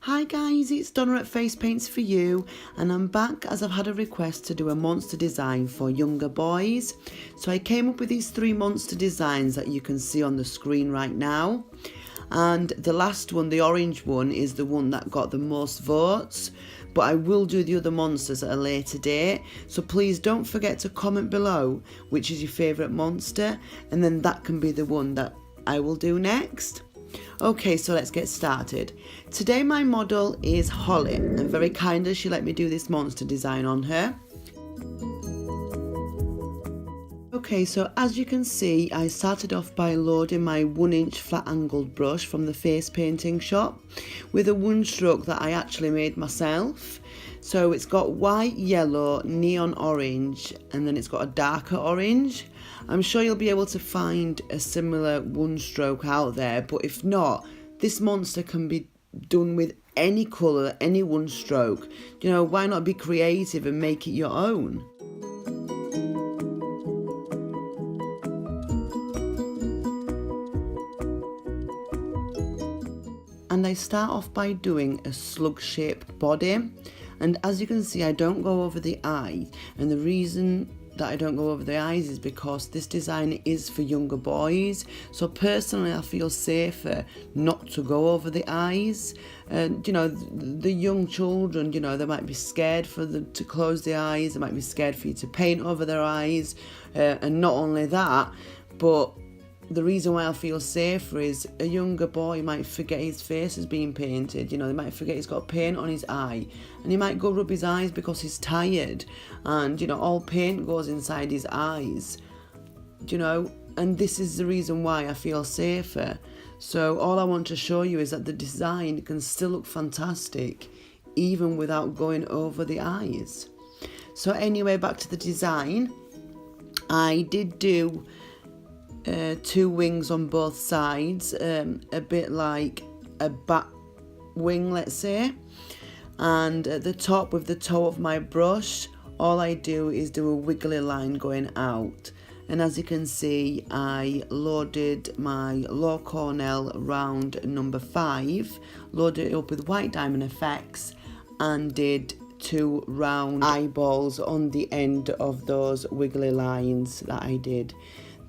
Hi guys, it's Donna at Face Paints for You, and I'm back as I've had a request to do a monster design for younger boys. So I came up with these 3 monster designs that you can see on the screen right now. And the last one, the orange one, is the one that got the most votes. But I will do the other monsters at a later date. So please don't forget to comment below which is your favourite monster, and then that can be the one that I will do next. Okay, so let's get started. Today my model is Holly, and very kindly she let me do this monster design on her. Okay, so as you can see, I started off by loading my 1-inch flat angled brush from the face painting shop with a 1 stroke that I actually made myself. So it's got white, yellow, neon orange, and then it's got a darker orange. I'm sure you'll be able to find a similar 1 stroke out there, but if not, this monster can be done with any colour, any 1 stroke. You know, why not be creative and make it your own? And I start off by doing a slug shaped body, and as you can see I don't go over the eye, and the reason that I don't go over the eyes is because this design is for younger boys. So personally I feel safer not to go over the eyes. And you know, the young children, you know, they might be scared for them to close the eyes, they might be scared for you to paint over their eyes, and not only that, but the reason why I feel safer is a younger boy might forget his face is being painted. You know, they might forget he's got paint on his eye, and he might go rub his eyes because he's tired, and you know, all paint goes inside his eyes, you know, and this is the reason why I feel safer. So all I want to show you is that the design can still look fantastic even without going over the eyes. So anyway, back to the design. I did do 2 wings on both sides, a bit like a bat wing, let's say, and at the top with the toe of my brush all I do is do a wiggly line going out, and as you can see I loaded my low cornell round number 5, loaded it up with white diamond effects and did 2 round eyeballs on the end of those wiggly lines that I did.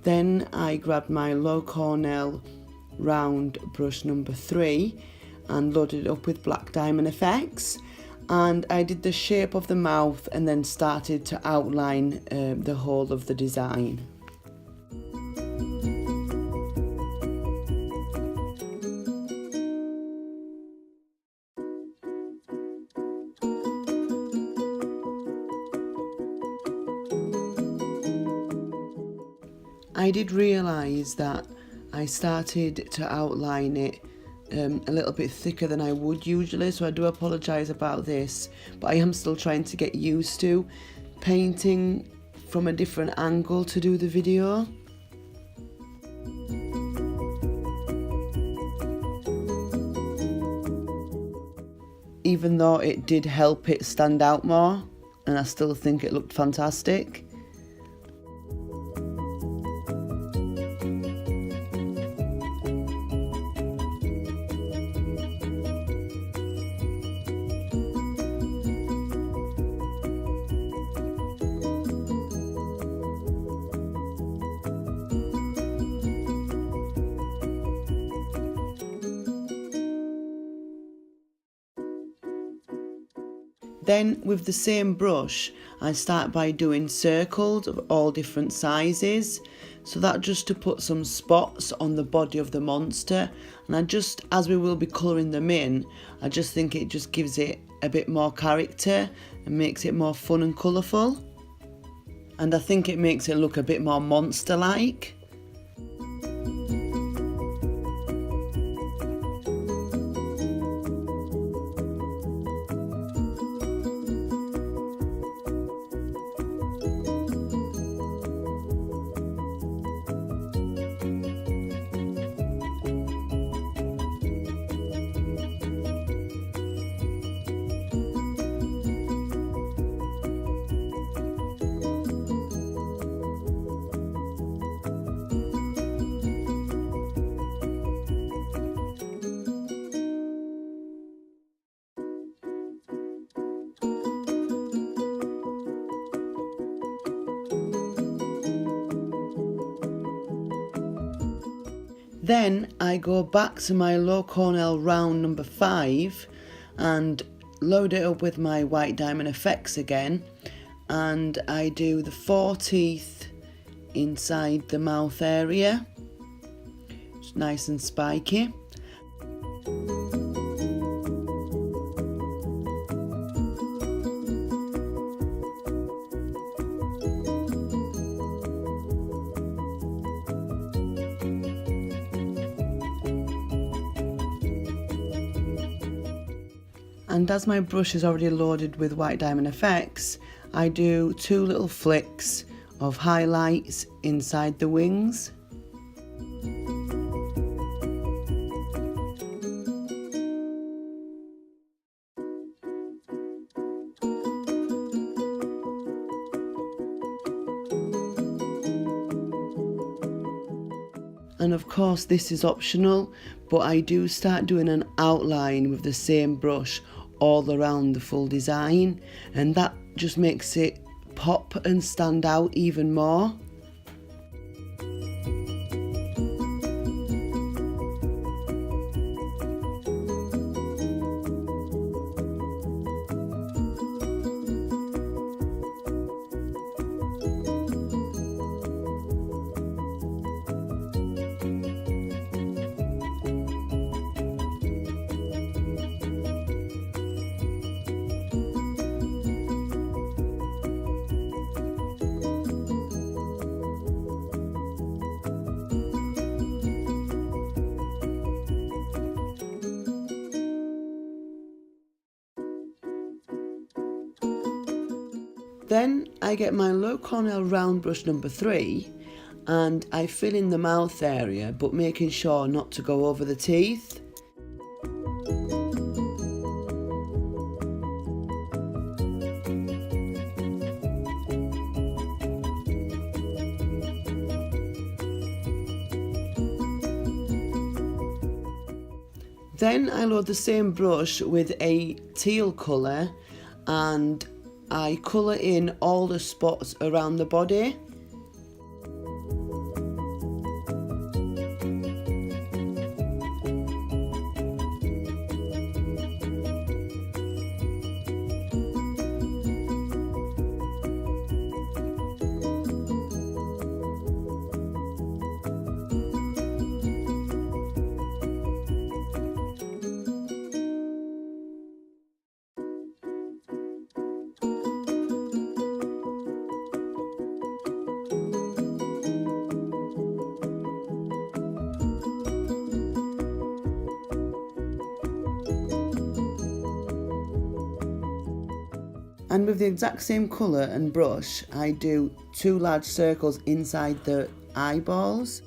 Then I grabbed my low cornell round brush number 3 and loaded it up with black diamond effects, and I did the shape of the mouth and then started to outline the whole of the design. I did realise that I started to outline it a little bit thicker than I would usually, so I do apologise about this, but I am still trying to get used to painting from a different angle to do the video. Even though it did help it stand out more, and I still think it looked fantastic. Then with the same brush I start by doing circles of all different sizes, so that just to put some spots on the body of the monster, and I just, as we will be colouring them in, I just think it just gives it a bit more character and makes it more fun and colourful, and I think it makes it look a bit more monster-like. Then I go back to my low cornel round number 5 and load it up with my white diamond effects again, and I do the 4 teeth inside the mouth area. It's nice and spiky. And as my brush is already loaded with white diamond effects, I do 2 little flicks of highlights inside the wings. And of course this is optional, but I do start doing an outline with the same brush all around the full design, and that just makes it pop and stand out even more. Then I get my low cornel round brush number 3 and I fill in the mouth area, but making sure not to go over the teeth. Then I load the same brush with a teal colour and I colour in all the spots around the body. And with the exact same colour and brush, I do 2 large circles inside the eyeballs.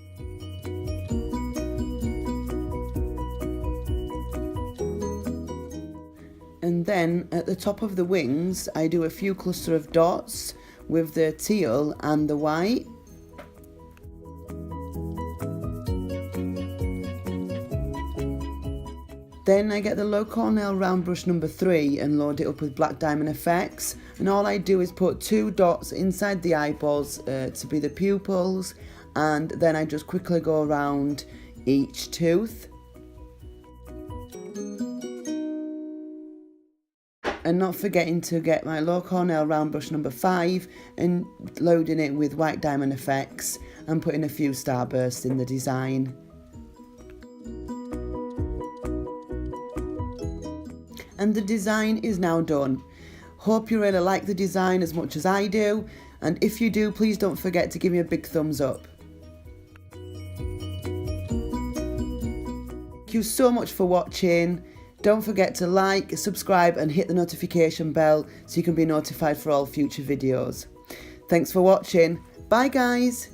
And then at the top of the wings, I do a few cluster of dots with the teal and the white. Then I get the low cornel round brush number 3 and load it up with black diamond effects, and all I do is put 2 dots inside the eyeballs to be the pupils, and then I just quickly go around each tooth. And not forgetting to get my low cornel round brush number 5 and loading it with white diamond effects and putting a few starbursts in the design. And the design is now done. Hope you really like the design as much as I do, and if you do, please don't forget to give me a big thumbs up. Thank you so much for watching. Don't forget to like, subscribe and hit the notification bell so you can be notified for all future videos. Thanks for watching. Bye guys.